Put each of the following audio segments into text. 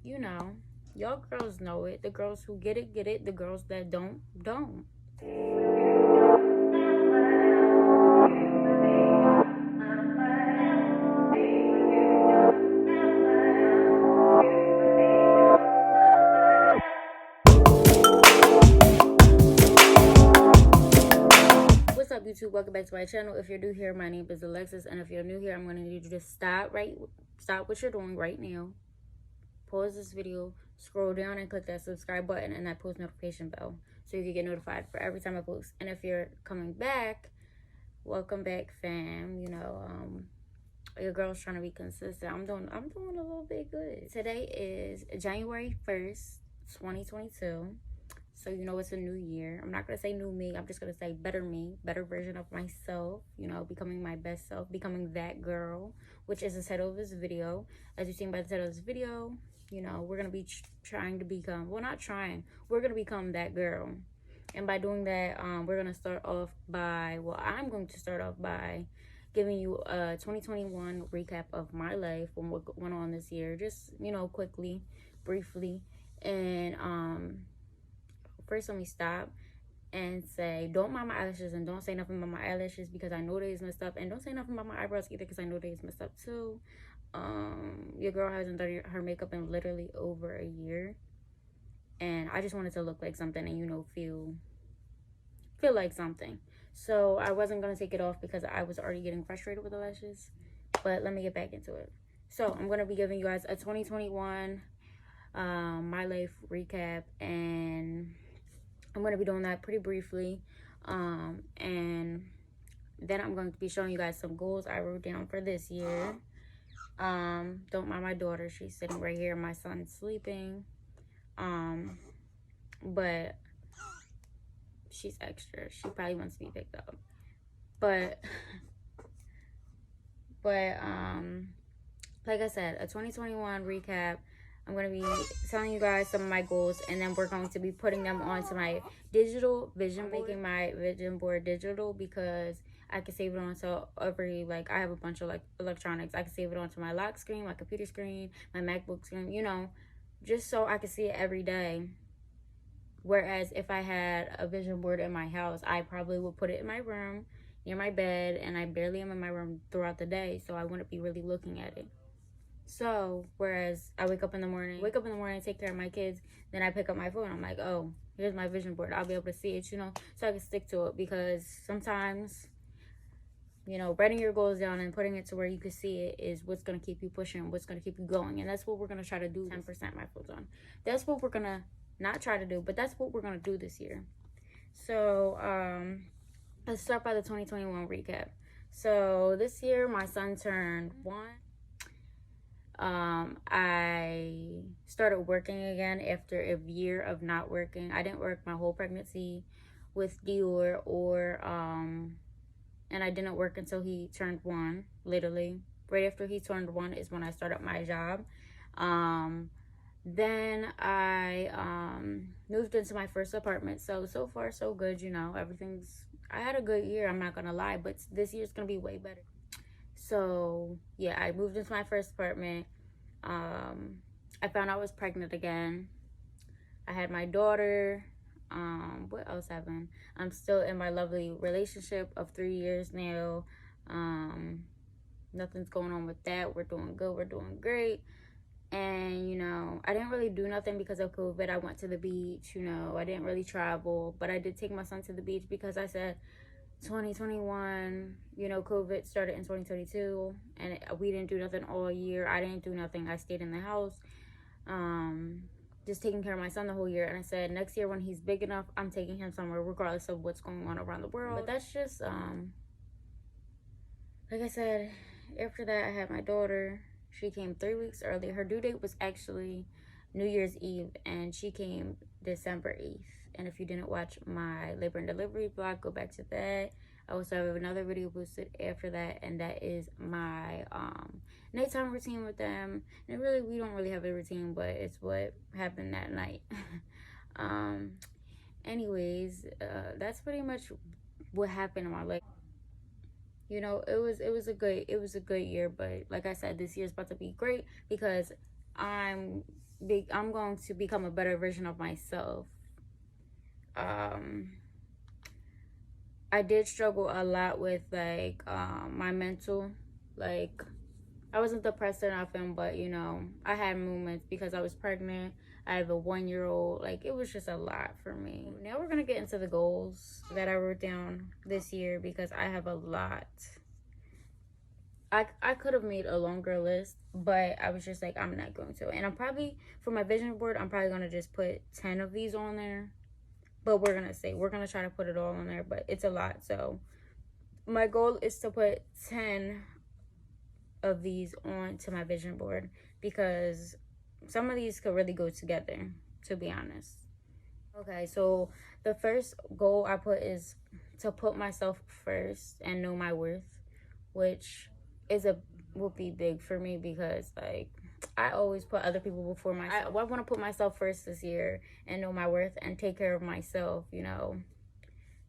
you know, y'all girls know it. The girls who get it, get it. The girls that don't, don't. What's up, YouTube? Welcome back to my channel. If you're new here, my name is Alexis, and if you're new here, I'm going to need you to stop what you're doing right now. Pause this video, scroll down, and click that subscribe button and that post notification bell so you can get notified for every time I post. And if you're coming back, welcome back, fam. You know, your girl's trying to be consistent. I'm doing a little bit good. Today is January 1st, 2022. So, you know, it's a new year. I'm not going to say new me. I'm just going to say better me, better version of myself, you know, becoming my best self, becoming that girl, which is the title of this video. As you've seen by the title of this video, you know, we're going to be trying to become, well, not trying, we're going to become that girl. And by doing that, we're going to start off by, well, I'm going to start off by giving you a 2021 recap of my life, what went on this year, just, you know, quickly, briefly. And, first, let me stop and say, don't mind my eyelashes and don't say nothing about my eyelashes because I know they's messed up. And don't say nothing about my eyebrows either because I know they's messed up too. Your girl hasn't done her makeup in literally over a year. And I just wanted to look like something and, you know, feel like something. So I wasn't going to take it off because I was already getting frustrated with the lashes. But let me get back into it. So I'm going to be giving you guys a 2021 my life recap, and I'm going to be doing that pretty briefly, and then I'm going to be showing you guys some goals I wrote down for this year. Don't mind my daughter, she's sitting right here, my son's sleeping, but she's extra, she probably wants to be picked up, but like I said, a 2021 recap. I'm going to be telling you guys some of my goals, and then we're going to be putting them onto my digital vision board. Making my vision board digital because I can save it onto every, like, I have a bunch of, like, electronics. I can save it onto my lock screen, my computer screen, my MacBook screen, you know, just so I can see it every day. Whereas if I had a vision board in my house, I probably would put it in my room, near my bed, and I barely am in my room throughout the day, so I wouldn't be really looking at it. So, whereas I wake up in the morning, take care of my kids, then I pick up my phone. I'm like, oh, here's my vision board. I'll be able to see it, you know, so I can stick to it. Because sometimes, you know, writing your goals down and putting it to where you can see it is what's going to keep you pushing, what's going to keep you going. And that's what we're going to try to do. 10% my foot's on. That's what we're going to not try to do, but that's what we're going to do this year. So, let's start by the 2021 recap. So, this year, my son turned 1. I started working again after a year of not working. I didn't work my whole pregnancy with Dior, and I didn't work until he turned 1, literally. Right after he turned 1 is when I started my job. Then I moved into my first apartment. So far so good, you know. I had a good year, I'm not gonna lie, but this year's gonna be way better. So yeah, I moved into my first apartment. I found out I was pregnant again. I had my daughter. What else happened? I'm still in my lovely relationship of 3 years now. Nothing's going on with that. We're doing good. We're doing great. And, you know, I didn't really do nothing because of COVID. I went to the beach, you know. I didn't really travel. But I did take my son to the beach because I said 2021, you know, COVID started in 2022, and we didn't do nothing all year. I didn't do nothing. I stayed in the house, just taking care of my son the whole year. And I said, next year when he's big enough, I'm taking him somewhere regardless of what's going on around the world. But that's just, like I said, after that, I had my daughter. She came 3 weeks early. Her due date was actually New Year's Eve, and she came December 8th. And if you didn't watch my labor and delivery vlog, go back to that. I also have another video posted after that, and that is my nighttime routine with them. And really, we don't really have a routine, but it's what happened that night. Anyways, that's pretty much what happened in my life. You know, it was a good year, but like I said, this year's about to be great because I'm I'm going to become a better version of myself. I did struggle a lot with like my mental, like I wasn't depressed or nothing, but you know, I had moments because I was pregnant. I have a 1 year old. Like, it was just a lot for me. Now we're gonna get into the goals that I wrote down this year because I have a lot. I could have made a longer list, but I was just like, I'm not going to. And I'm probably, for my vision board, I'm probably gonna just put 10 of these on there. But we're gonna try to put it all on there, but it's a lot. So my goal is to put 10 of these onto my vision board because some of these could really go together, to be honest. Okay, so the first goal I put is to put myself first and know my worth, which will be big for me because like I always put other people before myself. I want to put myself first this year and know my worth and take care of myself, you know.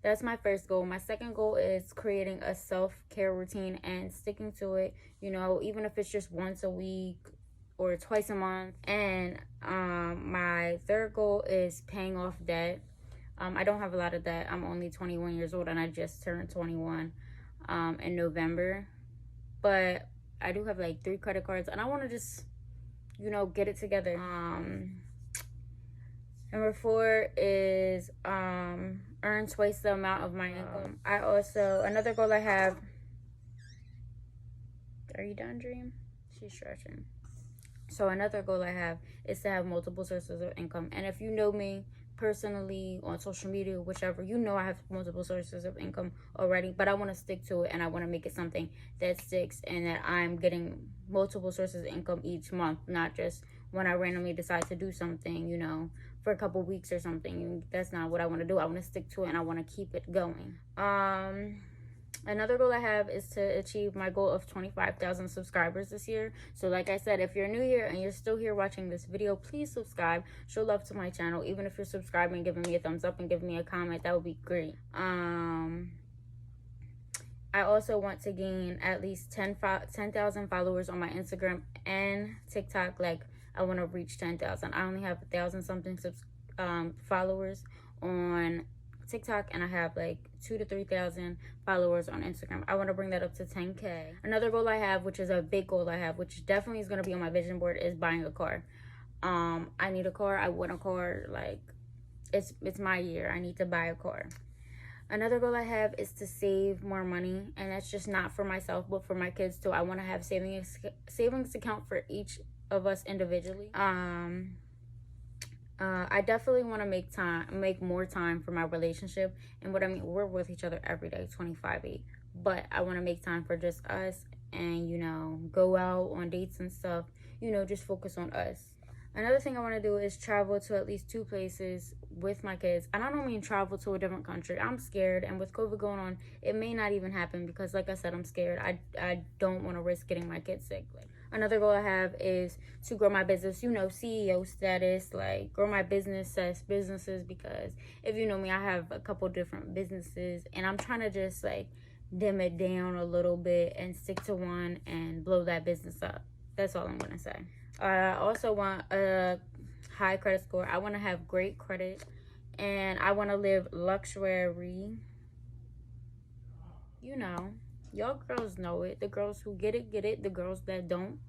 That's my first goal. My second goal is creating a self-care routine and sticking to it, you know, even if it's just once a week or twice a month. And my third goal is paying off debt. I don't have a lot of debt. I'm only 21 years old and I just turned 21 in November. But I do have like 3 credit cards and I want to just, you know, get it together. Number 4 is earn twice the amount of my income. I also, another goal I have, are you done, Dream? She's stretching. So another goal I have is to have multiple sources of income. And if you know me personally on social media, whichever, you know I have multiple sources of income already, but I want to stick to it and I want to make it something that sticks and that I'm getting multiple sources of income each month, not just when I randomly decide to do something, you know, for a couple weeks or something. That's not what I want to do. I want to stick to it and I want to keep it going. Another goal I have is to achieve my goal of 25,000 subscribers this year. So like I said, if you're new here and you're still here watching this video, please subscribe. Show love to my channel. Even if you're subscribing, giving me a thumbs up and giving me a comment, that would be great. I also want to gain at least 10,000 followers on my Instagram and TikTok. Like, I want to reach 10,000. I only have 1,000 something followers on TikTok, and I have like 2,000 to 3,000 followers on Instagram. I want to bring that up to 10K. Another goal I have, which is a big goal I have, which definitely is going to be on my vision board, is buying a car. I need a car. I want a car. Like, it's my year. I need to buy a car. Another goal I have is to save more money, and that's just not for myself, but for my kids too. I want to have savings account for each of us individually. I definitely want to make more time for my relationship. And what I mean, we're with each other every day, 25/8. But I want to make time for just us and, you know, go out on dates and stuff, you know, just focus on us. Another thing I want to do is travel to at least 2 places with my kids. And I don't mean travel to a different country. I'm scared. And with COVID going on, it may not even happen because, like I said, I'm scared. I don't want to risk getting my kids sick. Like, another goal I have is to grow my business, you know, CEO status, like grow my businesses, because if you know me, I have a couple different businesses and I'm trying to just like dim it down a little bit and stick to one and blow that business up. That's all I'm going to say. I also want a high credit score. I want to have great credit and I want to live luxury. You know, y'all girls know it. The girls who get it, get it. The girls that don't.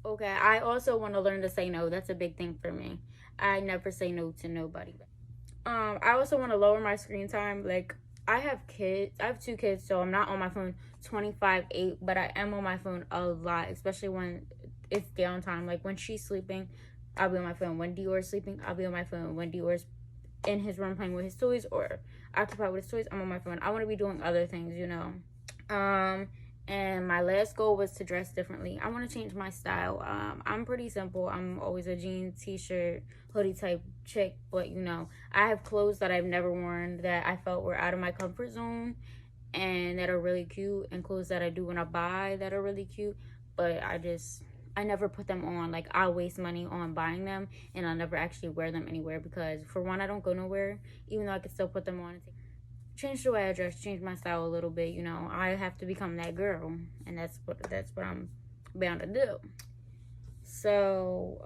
Okay, I also want to learn to say no. That's a big thing for me. I never say no to nobody. I also want to lower my screen time. Like, I have 2 kids, so I'm not on my phone 25/8, but I am on my phone a lot, especially when it's downtime. Like, when she's sleeping, I'll be on my phone. When Dior's sleeping, I'll be on my phone. When Dior's in his room playing with his toys or occupied with his toys, I'm on my phone. I want to be doing other things, you know. And my last goal was to dress differently. I want to change my style. I'm pretty simple. I'm always a jean, t-shirt, hoodie type chick, but you know, I have clothes that I've never worn that I felt were out of my comfort zone and that are really cute, and clothes that I do when I buy that are really cute, but I never put them on. Like, I'll waste money on buying them and I'll never actually wear them anywhere because, for one, I don't go nowhere, even though I can still put them on. Change the way I dress, change my style a little bit, you know. I have to become that girl, and that's what I'm bound to do. So,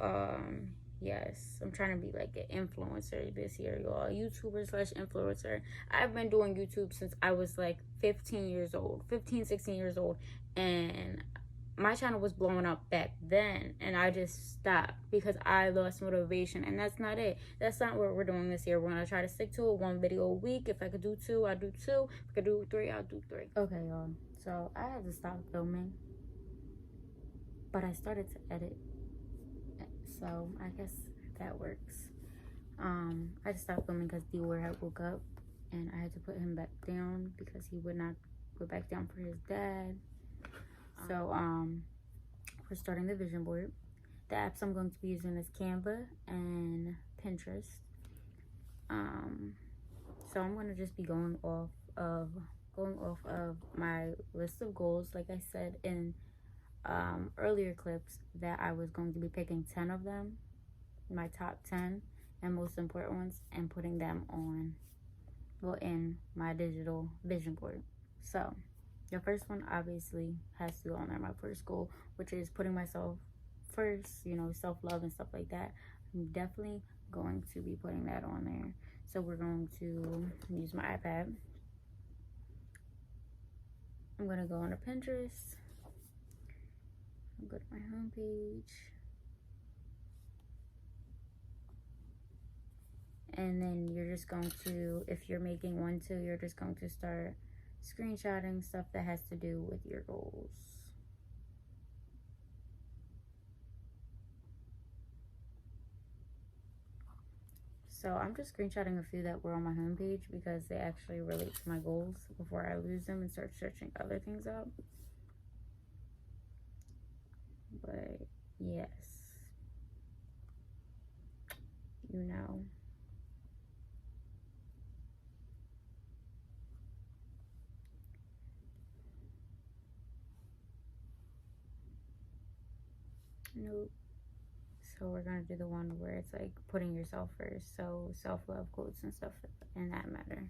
yes, I'm trying to be like an influencer this year, y'all. YouTuber slash influencer. I've been doing YouTube since I was like 15 years old, 15, 16 years old. And my channel was blowing up back then, and I just stopped because I lost motivation. And that's not it. That's not what we're doing this year. We're gonna try to stick to it, one video a week. If I could do two, I'll do two. If I could do three, I'll do three. Okay, y'all, so I had to stop filming, but I started to edit, so I guess that works. I just stopped filming because Dior had woke up, and I had to put him back down because he would not go back down for his dad. So we're starting the vision board. The apps I'm going to be using is Canva and Pinterest. So I'm going to just be going off of my list of goals, like I said in earlier clips, that I was going to be picking 10 of them, my top 10 and most important ones, and putting them on, well, in my digital vision board. So the first one obviously has to go on there, my first goal, which is putting myself first, you know, self-love and stuff like that. I'm definitely going to be putting that on there. So we're going to use my iPad. I'm going to go on to Pinterest. I'll go to my homepage. And then you're just going to, if you're making one too, you're just going to start screenshotting stuff that has to do with your goals. So I'm just screenshotting a few that were on my homepage because they actually relate to my goals before I lose them and start searching other things up. But yes, you know. Nope. So we're gonna do the one where it's like putting yourself first. So self-love quotes and stuff in that matter.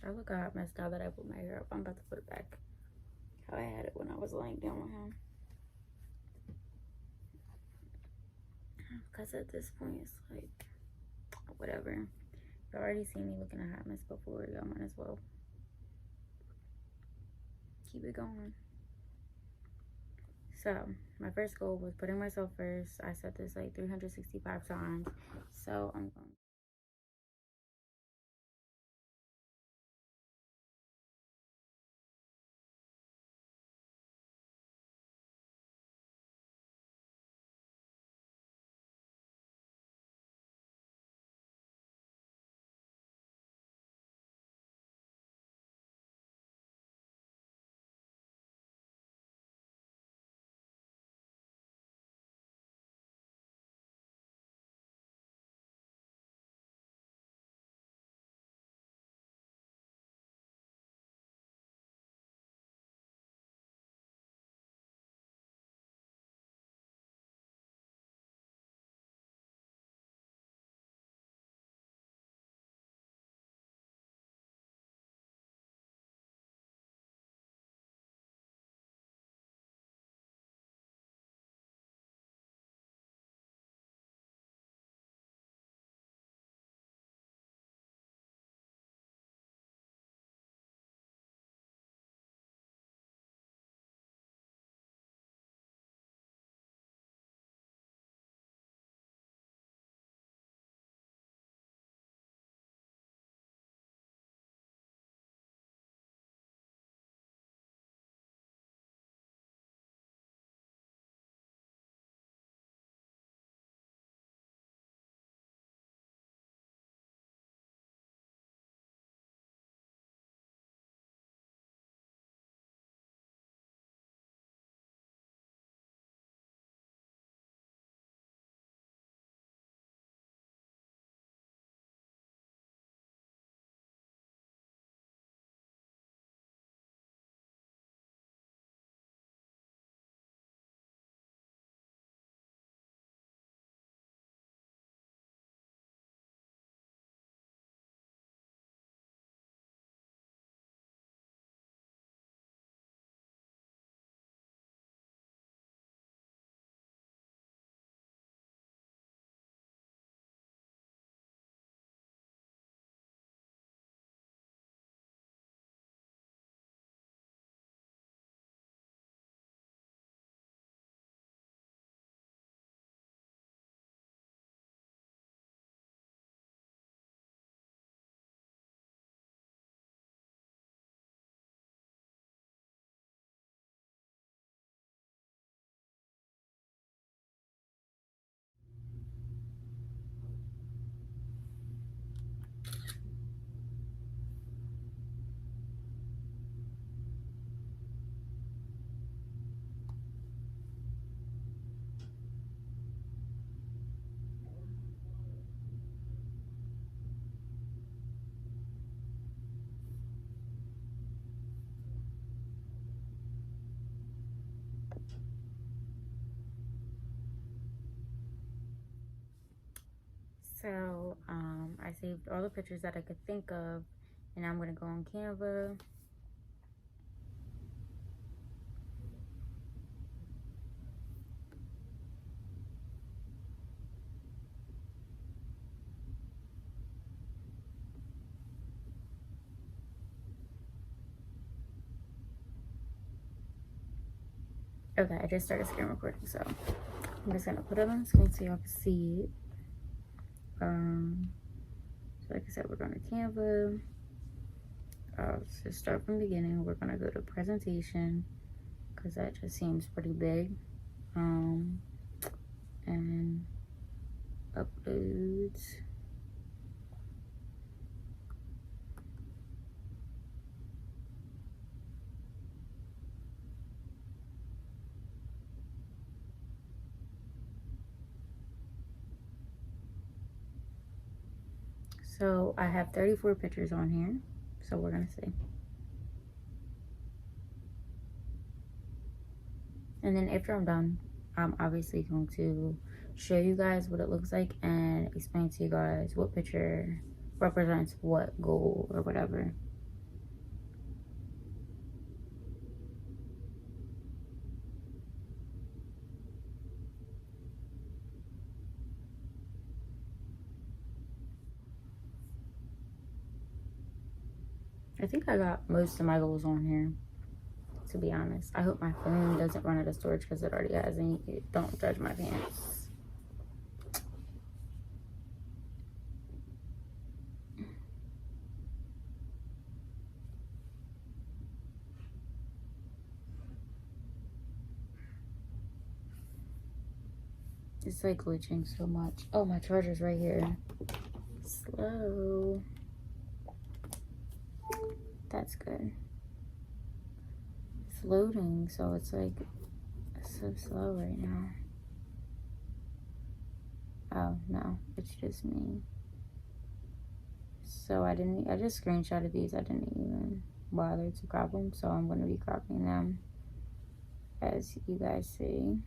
I look how I messed out that I put my hair up. I'm about to put it back how I had it when I was laying down with him. Because at this point, it's like, whatever. You already seen me looking a hot mess before. Y'all might as well keep it going. So my first goal was putting myself first. I said this like 365 times. So I'm going So I saved all the pictures that I could think of, and I'm gonna go on Canva. Okay, I just started screen recording, so I'm just gonna put it on the screen so y'all can see it. So like I said, we're going to Canva. So start from the beginning. We're gonna go to presentation because that just seems pretty big. And uploads. So I have 34 pictures on here. So we're gonna see. And then after I'm done, I'm obviously going to show you guys what it looks like and explain to you guys what picture represents what goal or whatever. I think I got most of my goals on here, to be honest. I hope my phone doesn't run out of storage because it already has, and don't judge my pants. It's like glitching so much. Oh, my charger's right here. Slow. That's good. It's loading, so it's like so slow right now. Oh no, it's just me. So I just screenshotted these. I didn't even bother to crop them, so I'm going to be cropping them as you guys see.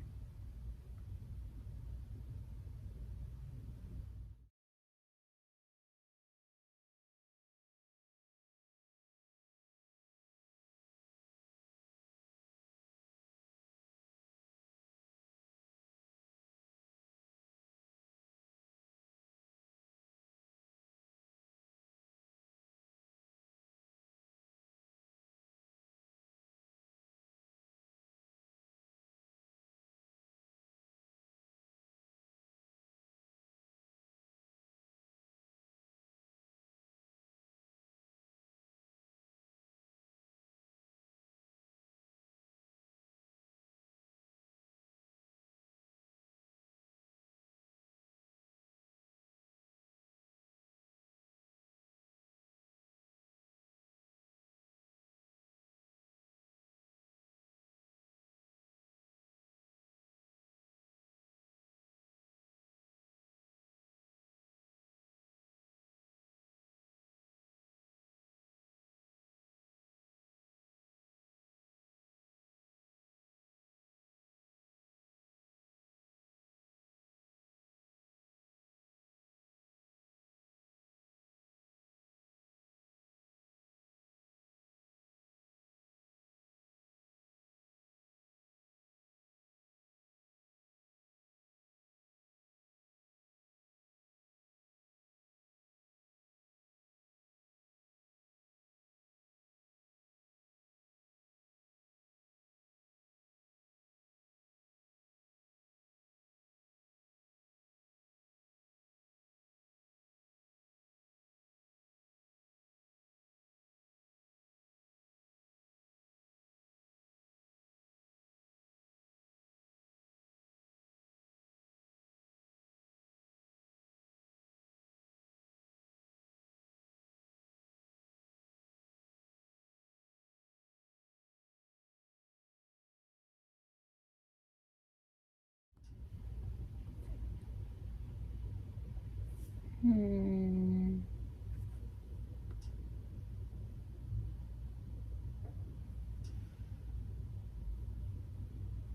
And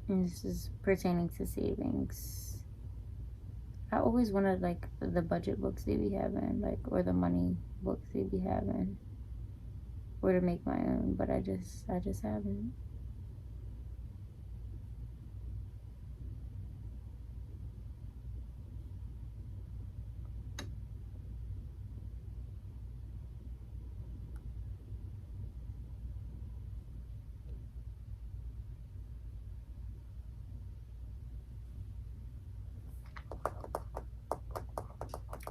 this is pertaining to savings. I always wanted like the budget books they be having, like, or the money books they be having, or to make my own, but I just haven't.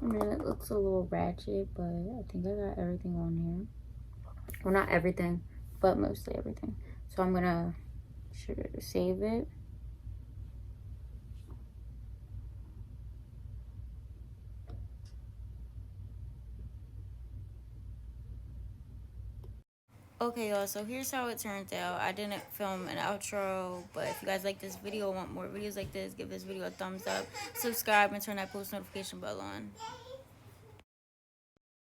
I mean, it looks a little ratchet, but I think I got everything on here. Well, not everything, but mostly everything. So I'm gonna save it. Okay, y'all, so here's how it turned out. I didn't film an outro, but if you guys like this video, want more videos like this, give this video a thumbs up, subscribe, and turn that post notification bell on.